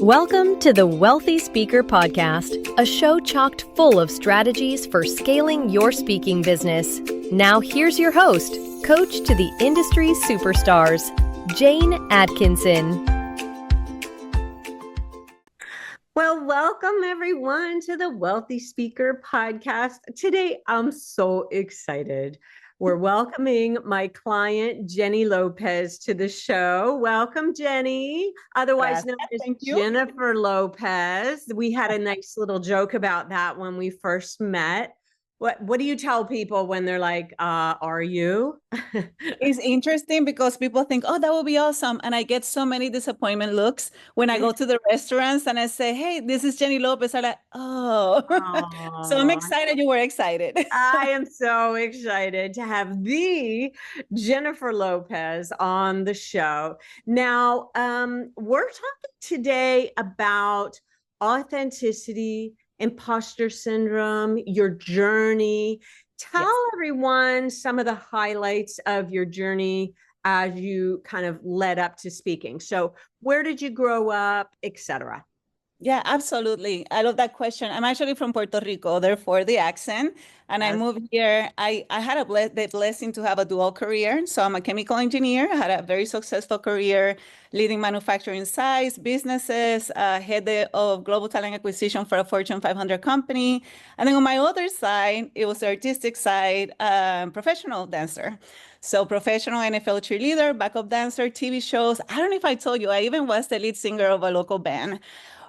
Welcome to the Wealthy Speaker Podcast, a show chocked full of strategies for scaling your speaking business. Now here's your host, coach to the industry's superstars, Jane Atkinson. Well, welcome everyone to the Wealthy Speaker Podcast. Today, I'm so excited. We're welcoming my client, Jennie López, to the show. Welcome, Jennie, otherwise known as Jennifer López. We had a nice little joke about that when we first met. What do you tell people when they're like, are you? It's interesting because people think, oh, that would be awesome. And I get so many disappointment looks when I go to the restaurants and I say, hey, this is Jennie López. I'm like, oh. So I'm excited you were excited. I am so excited to have the Jennifer López on the show. Now, we're talking today about authenticity, imposter syndrome, your journey. Tell everyone some of the highlights of your journey as you kind of led up to speaking. So where did you grow up, etc.? Yeah, absolutely. I love that question. I'm actually from Puerto Rico, therefore the accent. And I moved here. I had the blessing to have a dual career. So I'm a chemical engineer. I had a very successful career leading manufacturing sites, businesses, head of global talent acquisition for a Fortune 500 company. And then on my other side, it was the artistic side, professional dancer. So professional NFL cheerleader, backup dancer, TV shows. I don't know if I told you, I even was the lead singer of a local band.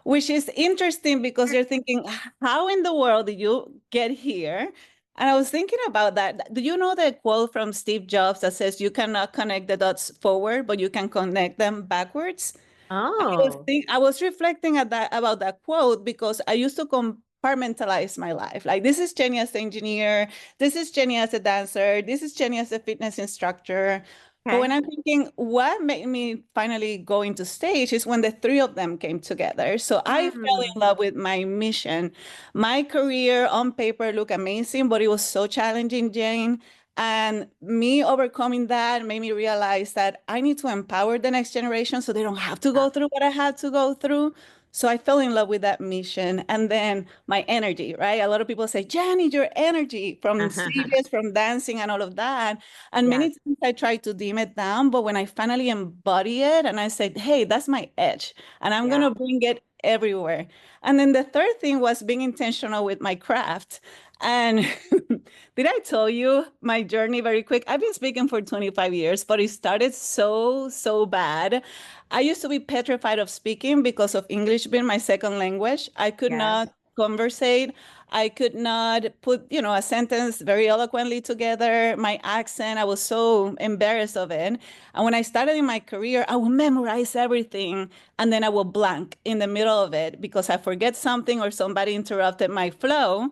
Which is interesting because you're thinking, how in the world did you get here? And I was thinking about that. Do you know the quote from Steve Jobs that says you cannot connect the dots forward, but you can connect them backwards? Oh. I was reflecting about that quote because I used to compartmentalize my life. Like, this is Jennie as an engineer, this is Jennie as a dancer, this is Jennie as a fitness instructor. But when I'm thinking, what made me finally go into stage is when the three of them came together. So I fell in love with my mission. My career on paper looked amazing, but it was so challenging, Jane. And me overcoming that made me realize that I need to empower the next generation so they don't have to go through what I had to go through. So I fell in love with that mission. And then my energy, right? A lot of people say, Jennie, your energy from stages, from dancing and all of that. And many times I try to dim it down, but when I finally embody it and I said, hey, that's my edge, and I'm going to bring it everywhere. And then the third thing was being intentional with my craft. And did I tell you my journey very quick? I've been speaking for 25 years, but it started so bad. I used to be petrified of speaking because of English being my second language. I could not conversate. I could not put, a sentence very eloquently together. My accent, I was so embarrassed of it. And when I started in my career, I would memorize everything and then I would blank in the middle of it because I forget something or somebody interrupted my flow.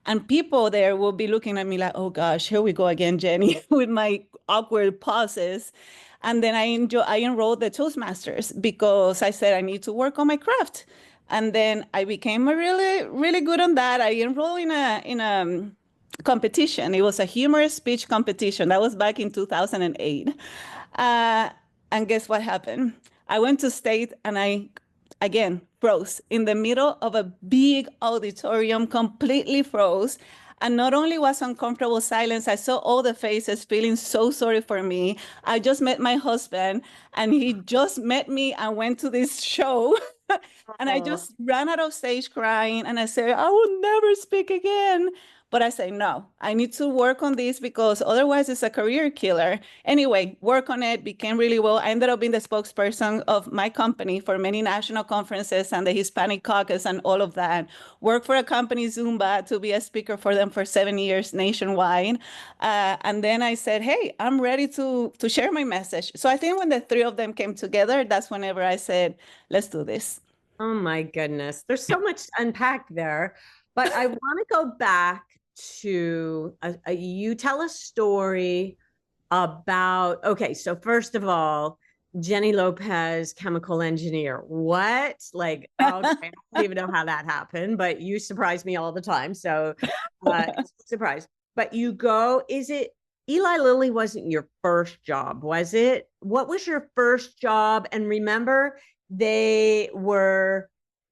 And people there will be looking at me like, oh gosh, here we go again, Jennie, with my awkward pauses. And then I enrolled the Toastmasters because I said I need to work on my craft. And then I became really, really good on that. I enrolled in a competition. It was a humorous speech competition. That was back in 2008. And guess what happened? I went to state and I, again, froze in the middle of a big auditorium, completely froze. And not only was uncomfortable silence, I saw all the faces feeling so sorry for me. I just met my husband and he just met me and went to this show. And I just ran out of stage crying and I said, I will never speak again. But I say, no, I need to work on this because otherwise it's a career killer. Anyway, work on it, became really well. I ended up being the spokesperson of my company for many national conferences and the Hispanic Caucus and all of that. Worked for a company, Zumba, to be a speaker for them for 7 years nationwide. And then I said, hey, I'm ready to share my message. So I think when the three of them came together, that's whenever I said, let's do this. Oh my goodness. There's so much to unpack there. But I want to go back to you tell a story about, okay, so first of all, Jennie López, chemical engineer. What? Like, okay, I don't even know how that happened, but you surprise me all the time. So surprise. But you go, is it Eli Lilly wasn't your first job, was it? What was your first job? And remember, they were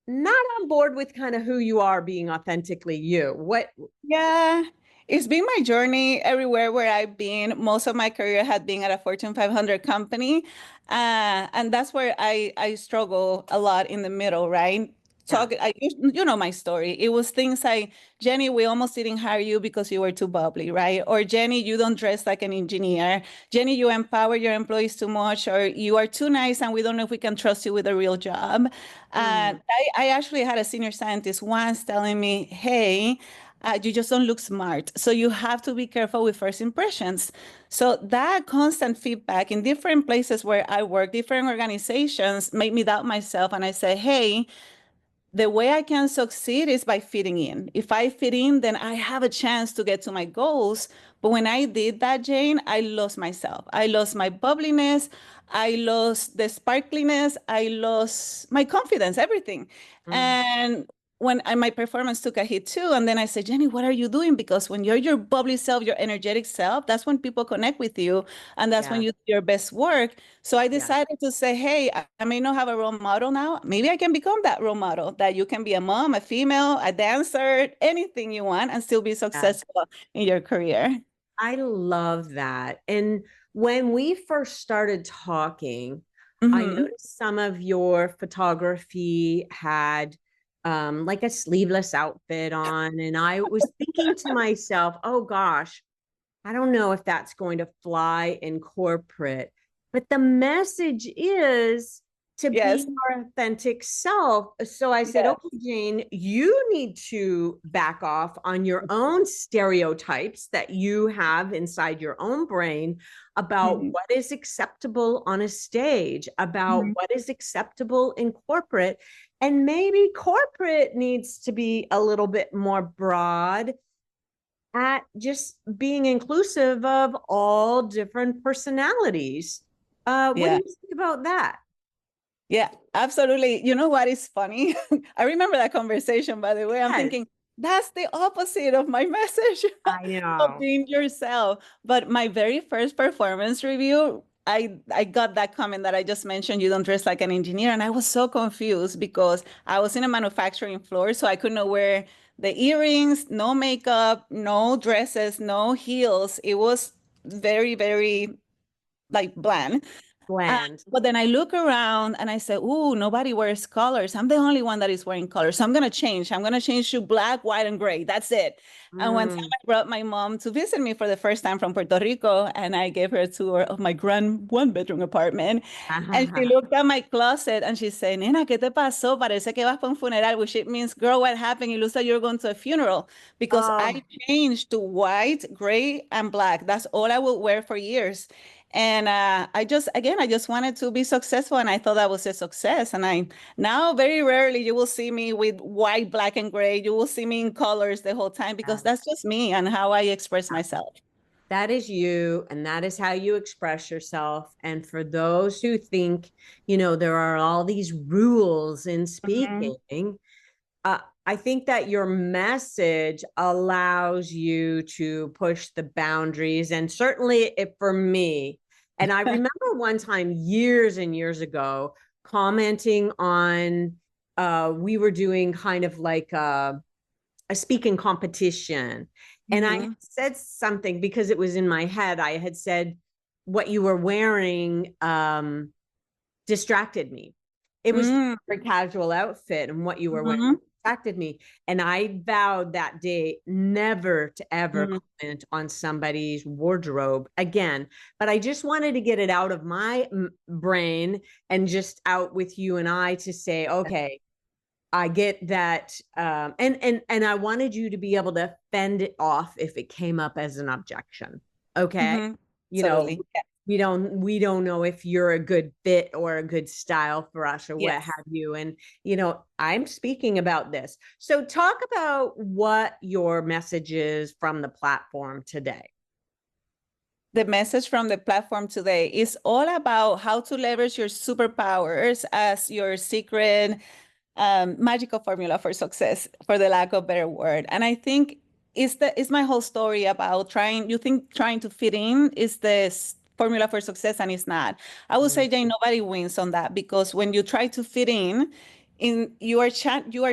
not on board with kind of who you are being authentically you. What? Yeah, it's been my journey everywhere where I've been. Most of my career had been at a Fortune 500 company. And that's where I struggle a lot in the middle, right? Yeah. You know my story. It was things like, Jenny, we almost didn't hire you because you were too bubbly, right? Or Jenny, you don't dress like an engineer. Jenny, you empower your employees too much, or you are too nice and we don't know if we can trust you with a real job. Mm, I actually had a senior scientist once telling me, hey, you just don't look smart. So you have to be careful with first impressions. So that constant feedback in different places where I work, different organizations, made me doubt myself. And I say, hey, the way I can succeed is by fitting in. If I fit in, then I have a chance to get to my goals. But when I did that, Jane, I lost myself. I lost my bubbliness. I lost the sparkliness. I lost my confidence, everything. mm, And my performance took a hit too. And then I said, Jenny, what are you doing? Because when you're your bubbly self, your energetic self, that's when people connect with you. And that's when yeah. you do your best work. So I Yeah. decided to say, hey, I may not have a role model now. Maybe I can become that role model, that you can be a mom, a female, a dancer, anything you want and still be Yeah. successful in your career. I love that. And when we first started talking, I Hmm. noticed some of your photography had like a sleeveless outfit on. And I was thinking to myself, oh gosh, I don't know if that's going to fly in corporate, but the message is to be Yes. your authentic self. So I said, Yes. okay, Jane, you need to back off on your own stereotypes that you have inside your own brain about Mhm. what is acceptable on a stage, about Mhm. what is acceptable in corporate. And maybe corporate needs to be a little bit more broad at just being inclusive of all different personalities. What do Yeah. you think about that? Yeah, absolutely. You know what is funny? I remember that conversation, by the way. I'm Yes, thinking, that's the opposite of my message I of know. being yourself. But my very first performance review, I got that comment that I just mentioned, you don't dress like an engineer. And I was so confused because I was in a manufacturing floor, so I could not wear the earrings, no makeup, no dresses, no heels. It was very, very like bland. Bland. But then I look around and I say, "Ooh, nobody wears colors. I'm the only one that is wearing colors. So I'm gonna change. I'm gonna change to black, white, and gray. That's it." And one time Mm. I brought my mom to visit me for the first time from Puerto Rico, and I gave her a tour of my grand one-bedroom apartment. And she looked at my closet and she said, "Nena, ¿qué te pasó? Parece que vas para un funeral," which it means, "Girl, what happened? It looks like you're going to a funeral." Because I Oh, changed to white, gray, and black. That's all I would wear for years. And I just wanted to be successful, and I thought that was a success. And I now very rarely you will see me with white, black, and gray. You will see me in colors the whole time because yeah. that's just me and how I express myself. That is you, and that is how you express yourself. And for those who think, there are all these rules in Mhm. speaking, I think that your message allows you to push the boundaries. And certainly for me, and I remember one time years and years ago commenting on, we were doing kind of like a speaking competition. And I had Mhm. said something because it was in my head. I had said, what you were wearing distracted me. It was just Mm. a casual outfit, and what you were wearing Mhm. distracted me. And I vowed that day never to ever Mhm. comment on somebody's wardrobe again. But I just wanted to get it out of my brain and just out with you and I to say, okay, I get that, and I wanted you to be able to fend it off if it came up as an objection. Okay, Mhm. you know, Absolutely. Yeah. we don't know if you're a good fit or a good style for us or what Yes. have you. And I'm speaking about this. So talk about what your message is from the platform today. The message from the platform today is all about how to leverage your superpowers as your secret magical formula for success, for the lack of a better word. And I think it's my whole story about trying to fit in is the formula for success, and it's not. I would say, Jane, nobody wins on that, because when you try to fit in you are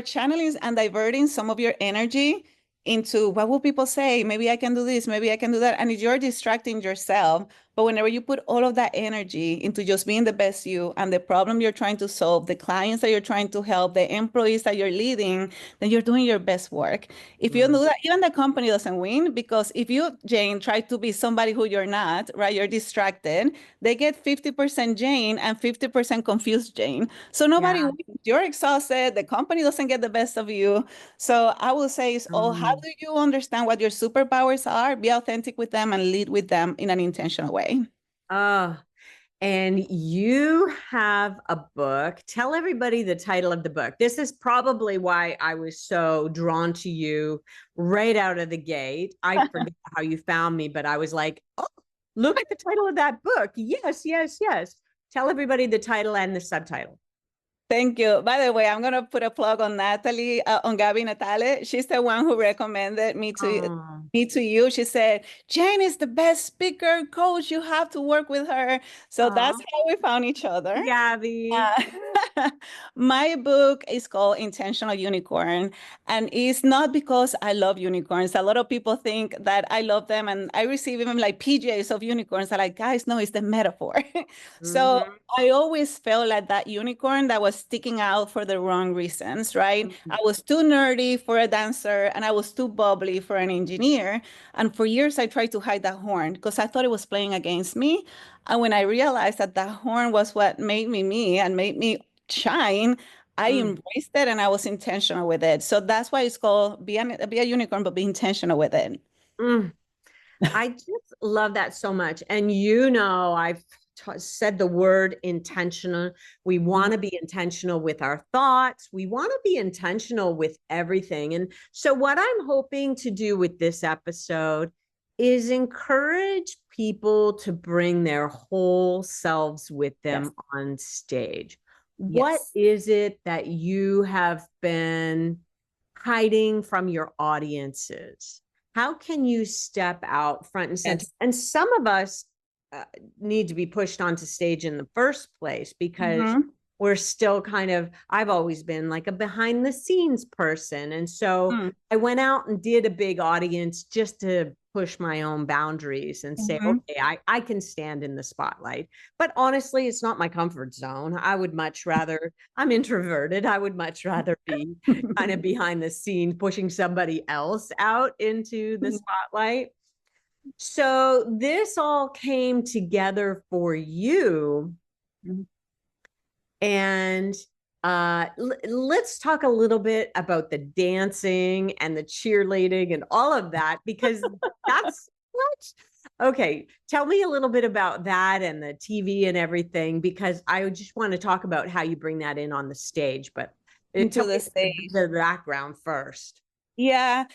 channeling and diverting some of your energy into what will people say? Maybe I can do this, maybe I can do that. And you're distracting yourself. But whenever you put all of that energy into just being the best you and the problem you're trying to solve, the clients that you're trying to help, the employees that you're leading, then you're doing your best work. If you do that, even the company doesn't win, because if you, Jane, try to be somebody who you're not, right? You're distracted. They get 50% Jane and 50% confused Jane. So nobody wins. You're exhausted. The company doesn't get the best of you. So I will say, how do you understand what your superpowers are? Be authentic with them and lead with them in an intentional way. And you have a book. Tell everybody the title of the book. This is probably why I was so drawn to you right out of the gate. I forget how you found me, but I was like, oh, look at the title of that book. Yes, yes, yes. Tell everybody the title and the subtitle. Thank you. By the way, I'm going to put a plug on Natalie, on Gabi Natale. She's the one who recommended me to you. She said, Jane is the best speaker, coach. You have to work with her. So that's how we found each other. Gabi. My book is called Intentional Unicorn. And it's not because I love unicorns. A lot of people think that I love them. And I receive even like PJs of unicorns. I'm like, guys, no, it's the metaphor. So I always felt like that unicorn that was sticking out for the wrong reasons, right? I was too nerdy for a dancer, and I was too bubbly for an engineer. And for years, I tried to hide that horn because I thought it was playing against me. And when I realized that that horn was what made me me and made me shine, I embraced it and I was intentional with it. So that's why it's called Be a Unicorn, but be intentional with it. I just love that so much. And you know, I've said the word intentional. We want to be intentional with our thoughts. We want to be intentional with everything. And so what I'm hoping to do with this episode is encourage people to bring their whole selves with them on stage. What is it that you have been hiding from your audiences? How can you step out front and center? And some of us need to be pushed onto stage in the first place because we're still kind of, I've always been like a behind the scenes person. And so I went out and did a big audience just to push my own boundaries and say, okay, I can stand in the spotlight. But honestly, it's not my comfort zone. I would much rather, I'm introverted. I would much rather be kind of behind the scenes, pushing somebody else out into the spotlight. So this all came together for you. And let's talk a little bit about the dancing and the cheerleading and all of that, because that's what. Okay, tell me a little bit about that and the TV and everything, because I just want to talk about how you bring that in on the stage, but into the stage, the background first. Yeah.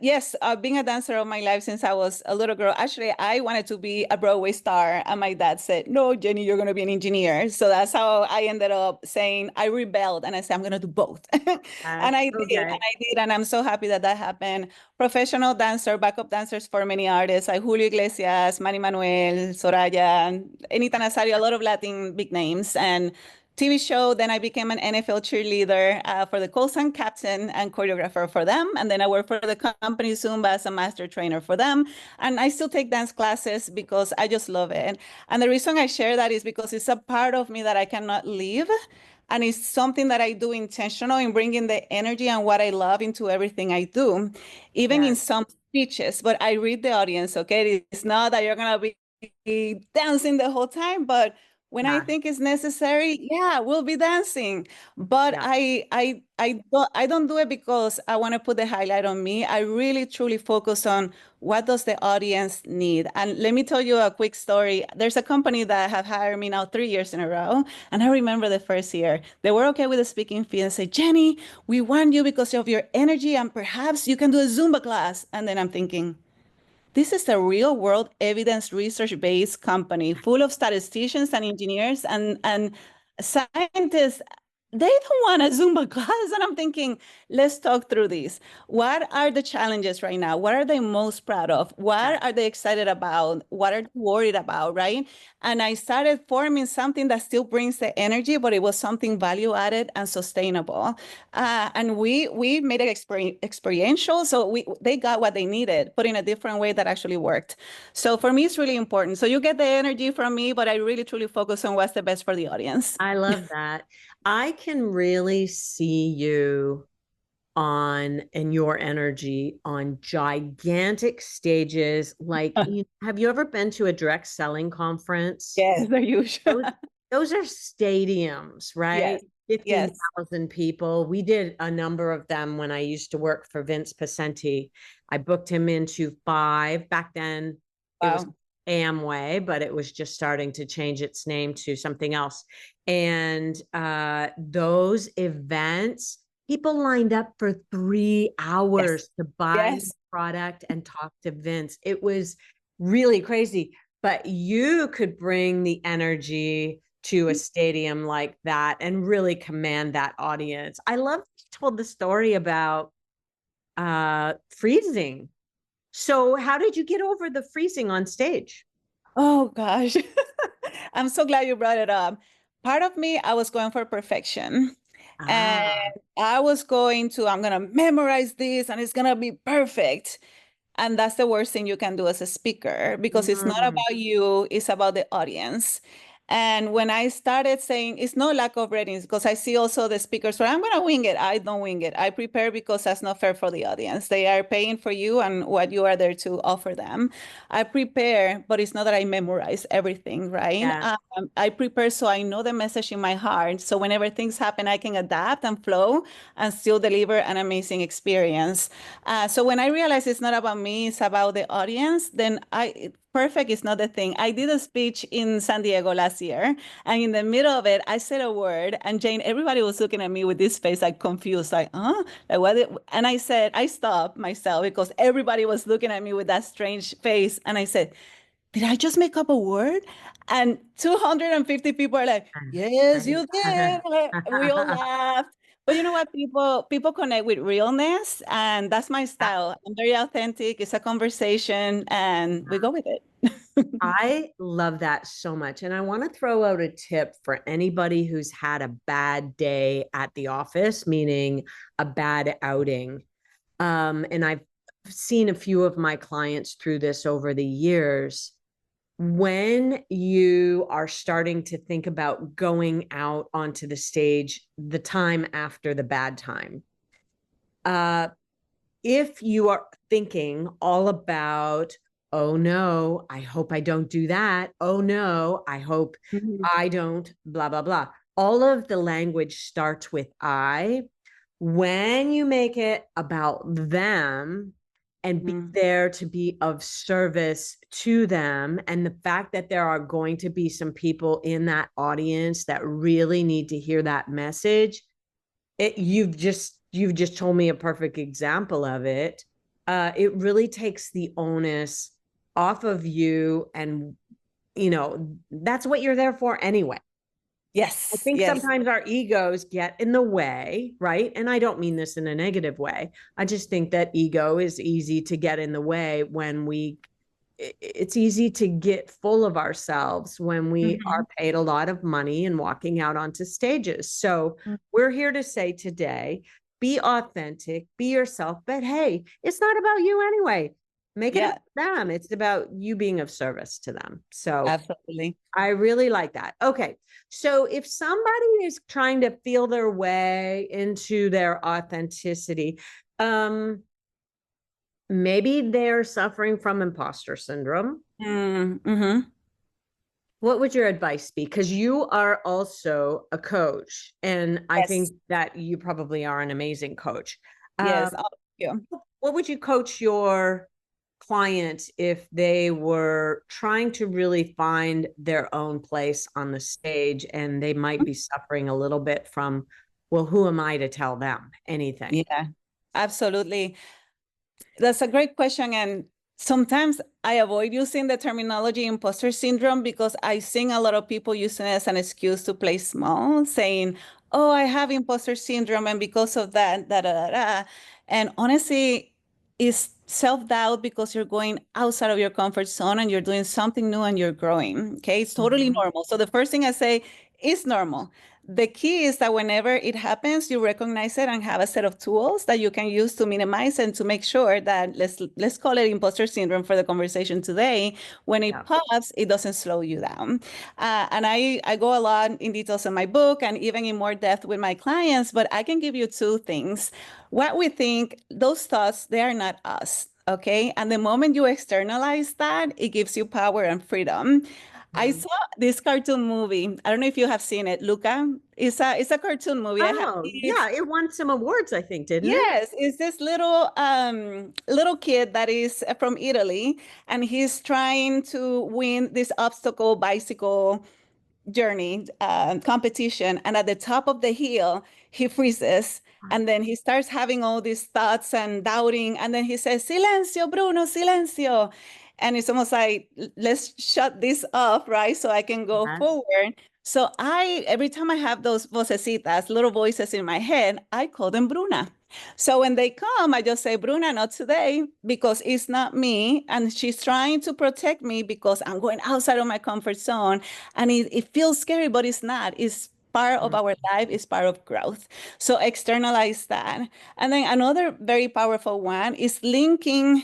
Yes, being a dancer all my life since I was a little girl. Actually, I wanted to be a Broadway star, and my dad said, "No, Jenny, you're going to be an engineer." So that's how I ended up saying, I rebelled, and I said, "I'm going to do both." And I did, and I'm so happy that that happened. Professional dancer, backup dancers for many artists like Julio Iglesias, Manny Manuel, Soraya, Anita Nazario, a lot of Latin big names, and TV show. Then I became an NFL cheerleader for the Colts and captain and choreographer for them. And then I worked for the company Zumba as a master trainer for them. And I still take dance classes because I just love it. And the reason I share that is because it's a part of me that I cannot leave. And it's something that I do intentional in bringing the energy and what I love into everything I do, even in some speeches. But I read the audience, okay? It's not that you're going to be dancing the whole time, but when I think it's necessary, we'll be dancing. But I don't do it because I want to put the highlight on me. I really truly focus on what does the audience need. And let me tell you a quick story. There's a company that have hired me now 3 years in a row. And I remember the first year, they were okay with the speaking fee and say, Jenny, we want you because of your energy and perhaps you can do a Zumba class. And then I'm thinking, this is a real world evidence research-based company full of statisticians and engineers and scientists they don't want a Zumba class. And I'm thinking, let's talk through this. What are the challenges right now? What are they most proud of? What are they excited about? What are they worried about, right? And I started forming something that still brings the energy, but it was something value added and sustainable. And we made it experiential, so they got what they needed, but in a different way that actually worked. So for me, it's really important. So you get the energy from me, but I really truly focus on what's the best for the audience. I love that. I can really see you and your energy on gigantic stages. Like, have you ever been to a direct selling conference? Yes, they're usual. Those are stadiums, right? Yes. 15,000 people. We did a number of them when I used to work for Vince Pacenti. I booked him into 5. Back then, it was Amway, but it was just starting to change its name to something else. And those events, people lined up for 3 hours to buy his product and talk to Vince. It was really crazy, but you could bring the energy to a stadium like that and really command that audience. I love that you told the story about freezing. So how did you get over the freezing on stage? Oh gosh. I'm so glad you brought it up. Part of me, I was going for perfection. And I'm going to memorize this and it's going to be perfect. And that's the worst thing you can do as a speaker, because it's not about you, it's about the audience. And when I started saying it's no lack of readiness, because I see also the speakers where I'm going to wing it. I don't wing it. I prepare because that's not fair for the audience. They are paying for you and what you are there to offer them. I prepare, but it's not that I memorize everything, right? Yeah. I prepare so I know the message in my heart. So whenever things happen, I can adapt and flow and still deliver an amazing experience. So when I realized it's not about me, it's about the audience, then perfect is not the thing. I did a speech in San Diego last year, and in the middle of it, I said a word, and Jane, everybody was looking at me with this face, like confused, like, huh? Like, what? And I said, I stopped myself because everybody was looking at me with that strange face. And I said, did I just make up a word? And 250 people are like, yes, you did. We all laughed. But you know what? People connect with realness, and that's my style. I'm very authentic. It's a conversation, and we go with it. I love that so much. And I want to throw out a tip for anybody who's had a bad day at the office, meaning a bad outing. And I've seen a few of my clients through this over the years. When you are starting to think about going out onto the stage, the time after the bad time, if you are thinking all about, oh no, I hope I don't do that. Oh no, I hope I don't, blah, blah, blah. All of the language starts with I. When you make it about them and be there to be of service to them, and the fact that there are going to be some people in that audience that really need to hear that message, you've just told me a perfect example of it. It really takes the onus off of you, and that's what you're there for anyway. Yes. I think sometimes our egos get in the way, right? And I don't mean this in a negative way. I just think that ego is easy to get in the way when it's easy to get full of ourselves when we are paid a lot of money and walking out onto stages. So we're here to say today, be authentic, be yourself, but hey, it's not about you anyway. Make it about them. It's about you being of service to them. So absolutely. I really like that. Okay. So if somebody is trying to feel their way into their authenticity, maybe they're suffering from imposter syndrome. What would your advice be? Because you are also a coach, and I think that you probably are an amazing coach. Yes. What would you coach your client if they were trying to really find their own place on the stage and they might be suffering a little bit from, well, who am I to tell them anything? Yeah, absolutely. That's a great question. And sometimes I avoid using the terminology imposter syndrome because I seen a lot of people using it as an excuse to play small, saying, oh, I have imposter syndrome, and because of that, da da da da. And honestly, it's self-doubt because you're going outside of your comfort zone and you're doing something new and you're growing. Okay, it's totally Mhm. normal. So the first thing I say is normal. The key is that whenever it happens, you recognize it and have a set of tools that you can use to minimize and to make sure that let's call it imposter syndrome for the conversation today. When it Yeah. pops, it doesn't slow you down. And I go a lot in details in my book and even in more depth with my clients, but I can give you two things. What we think, those thoughts, they are not us. Okay. And the moment you externalize that, it gives you power and freedom. I Mhm. saw this cartoon movie. I don't know if you have seen it, Luca. It's a cartoon movie. I have Oh, kids. yeah, it won some awards, I think, didn't it? Yes, it's this little kid that is from Italy, and he's trying to win this obstacle bicycle journey competition, and at the top of the hill he freezes, and then he starts having all these thoughts and doubting, and then he says, silencio Bruno, silencio, and it's almost like, let's shut this off, right, so I can go Yes. forward. So I, every time I have those vocecitas, little voices in my head, I call them Bruna. So when they come, I just say, Bruna, not today, because it's not me. And she's trying to protect me because I'm going outside of my comfort zone. And it feels scary, but it's not. It's part of Mhm. our life, it's part of growth. So externalize that. And then another very powerful one is linking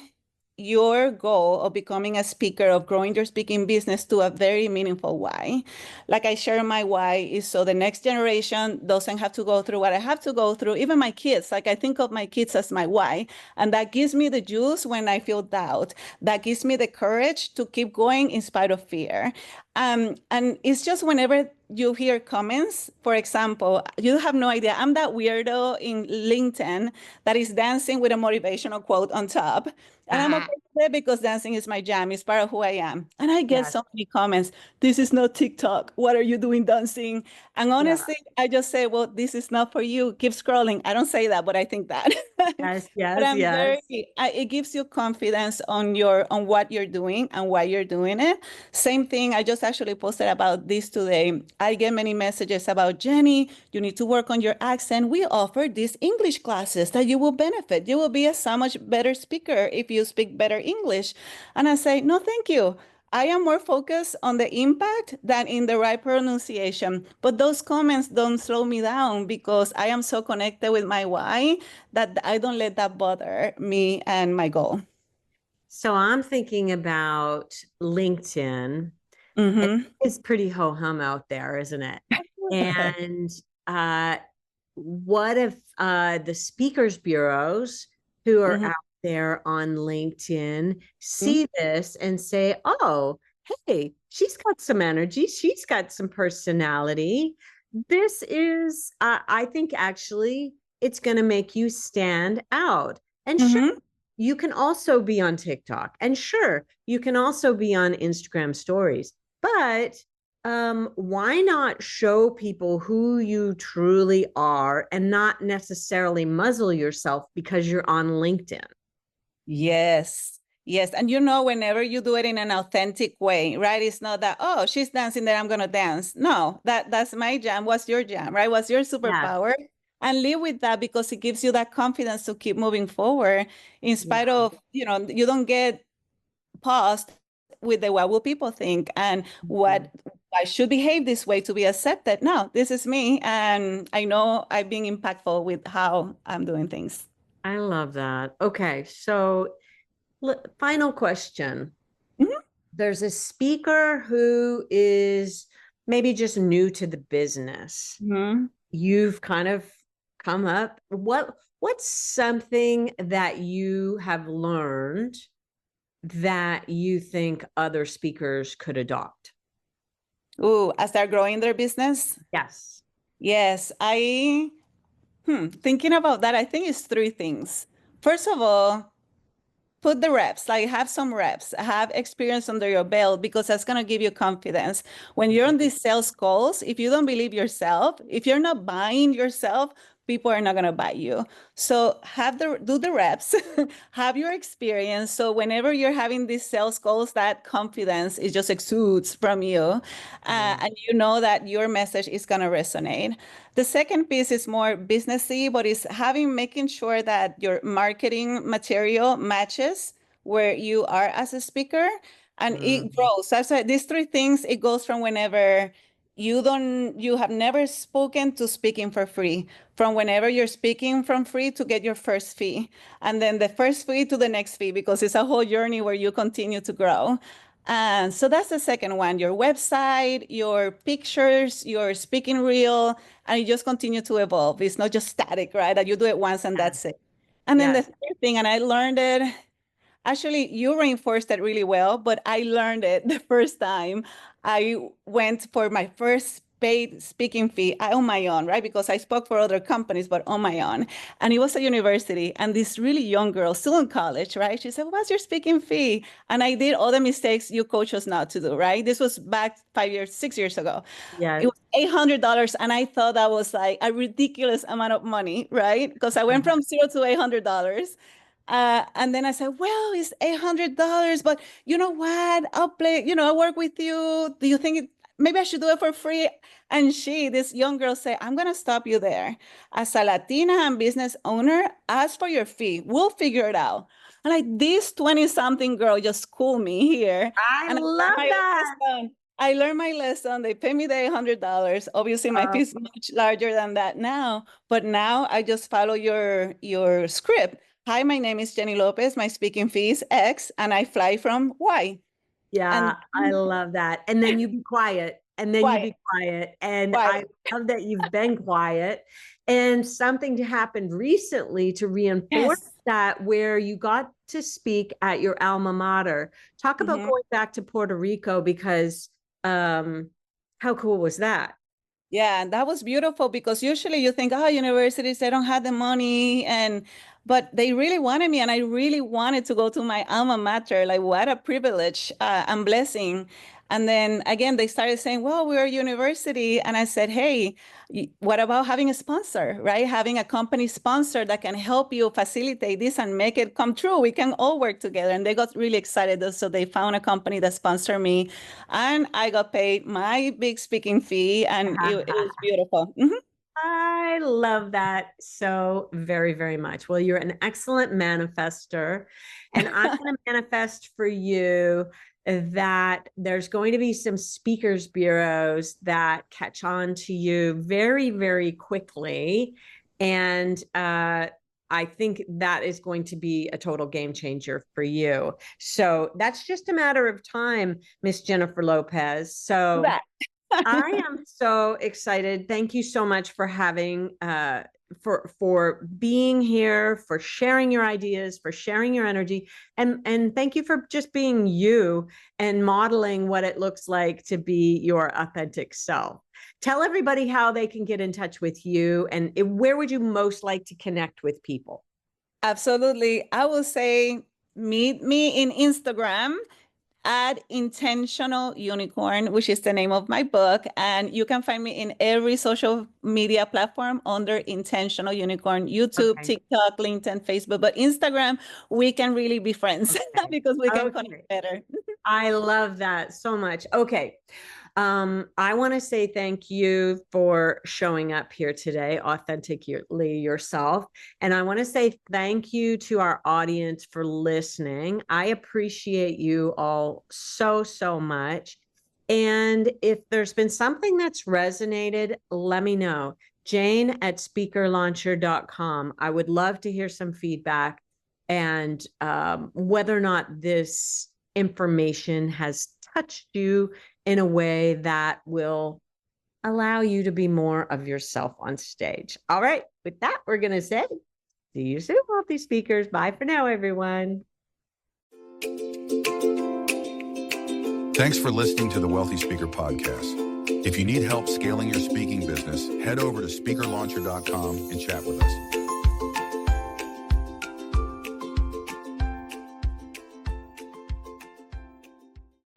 your goal of becoming a speaker, of growing your speaking business to a very meaningful why. Like I share my why is so the next generation doesn't have to go through what I have to go through, even my kids. Like I think of my kids as my why. And that gives me the juice when I feel doubt. That gives me the courage to keep going in spite of fear. And it's just whenever you hear comments, for example, you have no idea. I'm that weirdo in LinkedIn that is dancing with a motivational quote on top. And I'm okay with it because dancing is my jam, it's part of who I am. And I get Yes. so many comments. This is not TikTok. What are you doing dancing? And Yeah. honestly, I just say, well, this is not for you. Keep scrolling. I don't say that, but I think that. Yes. But Yes. I'm Yes. it gives you confidence on what you're doing and why you're doing it. Same thing. I just actually posted about this today. I get many messages about, Jenny, you need to work on your accent. We offer these English classes that you will benefit. You will be a so much better speaker if you speak better English. And I say, no, thank you. I am more focused on the impact than in the right pronunciation. But those comments don't slow me down because I am so connected with my why that I don't let that bother me and my goal. So I'm thinking about LinkedIn. Mm-hmm. It's pretty ho-hum out there, isn't it? And uh, what if the speakers bureaus who are Mm-hmm. out there on LinkedIn see this and say, oh, hey, she's got some energy, she's got some personality. This is, I think actually it's going to make you stand out. And sure, Mm-hmm. you can also be on TikTok. And sure, you can also be on Instagram stories. But why not show people who you truly are and not necessarily muzzle yourself because you're on LinkedIn? Yes. Yes. And whenever you do it in an authentic way, right? It's not that, oh, she's dancing there, I'm gonna dance. No, that's my jam. What's your jam, right? What's your Yes. superpower? And live with that because it gives you that confidence to keep moving forward in spite Yeah. of, you don't get paused with the what will people think and Mhm. what I should behave this way to be accepted. No, this is me. And I know I've been impactful with how I'm doing things. I love that. Okay. So, final question. Mhm. There's a speaker who is maybe just new to the business. Mhm. You've kind of come up. What's something that you have learned that you think other speakers could adopt? Ooh, as they're growing their business. Yes. Yes, thinking about that, I think it's three things. First of all, put the reps, like have some reps, have experience under your belt because that's going to give you confidence. When you're on these sales calls, if you don't believe yourself, if you're not buying yourself, people are not going to buy you. So do the reps, have your experience. So whenever you're having these sales calls, that confidence, it just exudes from you. And you know that your message is going to resonate. The second piece is more businessy, but it's making sure that your marketing material matches where you are as a speaker, and it grows. That's why these three things, it goes from whenever you have never spoken to speaking for free, from whenever you're speaking from free to get your first fee, and then the first fee to the next fee, because it's a whole journey where you continue to grow. And so that's the second one, your website, your pictures, your speaking reel, and you just continue to evolve. It's not just static, right? That you do it once and that's it. And then the third thing, and I learned it, actually, you reinforced it really well, but I learned it the first time I went for my first paid speaking fee on my own, right? Because I spoke for other companies, but on my own. And it was a university. And this really young girl, still in college, right? She said, what's your speaking fee? And I did all the mistakes you coach us not to do, right? This was back 6 years ago. Yeah. It was $800. And I thought that was like a ridiculous amount of money, right? Because I went from $0 to $800. And then I said, well, it's $800, but you know what? I'll play, I'll work with you. Do you think maybe I should do it for free? And this young girl said, I'm going to stop you there. As a Latina and business owner, ask for your fee. We'll figure it out. And like this 20-something girl just schooled me here. I love that. I learned my lesson. They pay me the $800. Obviously, my fee is much larger than that now. But now I just follow your script. Hi, my name is Jennie López. My speaking fee is X, and I fly from Y. Yeah, I love that. And then you be quiet, and then you be quiet. And I love that you've been quiet. And something happened recently to reinforce that, where you got to speak at your alma mater. Talk about going back to Puerto Rico, because how cool was that? Yeah, that was beautiful, because usually you think, oh, universities, they don't have the money, but they really wanted me, and I really wanted to go to my alma mater. Like, what a privilege and blessing. And then again, they started saying, well, we're a university. And I said, hey, what about having a sponsor, right? Having a company sponsor that can help you facilitate this and make it come true. We can all work together. And they got really excited. So they found a company that sponsored me, and I got paid my big speaking fee, and it was beautiful. I love that so very, very much. Well, you're an excellent manifester, and I'm going to manifest for you that there's going to be some speakers bureaus that catch on to you very, very quickly. And I think that is going to be a total game changer for you. So that's just a matter of time, Miss Jennifer López. So I am so excited. Thank you so much for having for being here, for sharing your ideas, for sharing your energy, and thank you for just being you and modeling what it looks like to be your authentic self. Tell everybody how they can get in touch with you, and where would you most like to connect with people? Absolutely. I will say meet me in Instagram at Intentional Unicorn, which is the name of my book. And you can find me in every social media platform under Intentional Unicorn, YouTube, TikTok, LinkedIn, Facebook. But Instagram, we can really be friends because we can connect better. I love that so much. Okay. I want to say thank you for showing up here today, authentically yourself. And I want to say thank you to our audience for listening. I appreciate you all so, so much. And if there's been something that's resonated, let me know. Jane@speakerlauncher.com. I would love to hear some feedback, and whether or not this information has touched you in a way that will allow you to be more of yourself on stage. All right. With that, we're going to say, see you soon, wealthy speakers. Bye for now, everyone. Thanks for listening to the Wealthy Speaker Podcast. If you need help scaling your speaking business, head over to speakerlauncher.com and chat with us.